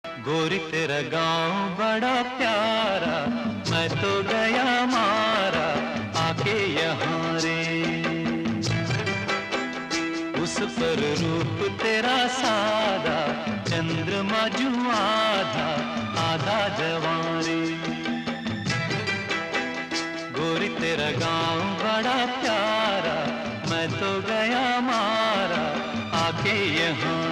गोरी तेरा गांव बड़ा प्यारा, मैं तो गया मारा आके यहाँ रे। उस पर रूप तेरा सादा, चंद्रमा जू आधा आधा जवां रे। गोरी तेरा गांव बड़ा प्यारा, मैं तो गया मारा आके यहाँ